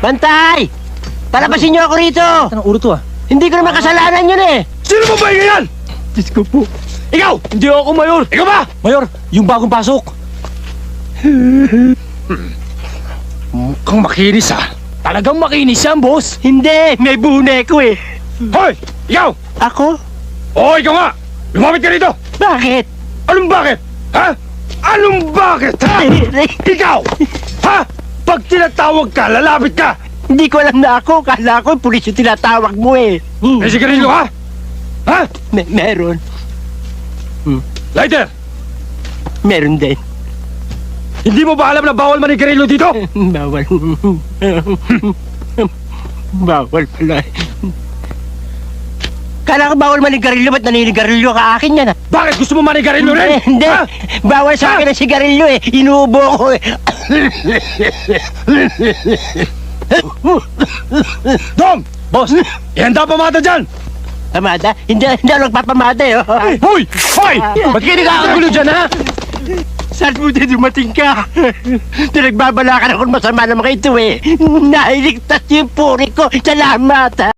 Bantay! Palabasin niyo ako rito! Anong ulo to ah? Hindi ko naman kasalanan yun eh! Sino mo ba yan? Diyos ko po. Ikaw! Hindi ako, Mayor! Ikaw ba? Mayor, yung bagong pasok. Mukhang makinis ah. Talagang makinis yan, boss. Hindi, may bune ko eh. Hoy! Ikaw! Ako? Oo, ikaw nga! Lumapit ka rito! Bakit? Anong bakit? Ha? Anong bakit, ha? Ikaw! Ha? Pag tinatawag ka, lalapit ka! Hindi ko alam na ako. Kala ko pulis yung tinatawag mo eh. May sigarilyo ka? Ha? Meron. Lighter! Meron din. Hindi mo ba alam na bawal manigarilyo dito? Bawal. Bawal pala. Kala ko bawal manigarilyo, ba't naninigarilyo ka akin yan ah? Bakit gusto mo manigarilyo rin? Hindi. Ha? Bawal sa akin ang sigarilyo eh. Inuubo ko eh. Dom! Boss, Ihanda pamata dyan! Pamada? Hindi ako nagpapamada eh. Oh. Hoy! Hoy! ba't kayo nagkakagulo dyan, ha? Saan mo din dumating ka? Pinagbabalakan ako ng masama ng mga ito eh. Nailigtas yung puri ko. Salamat ha.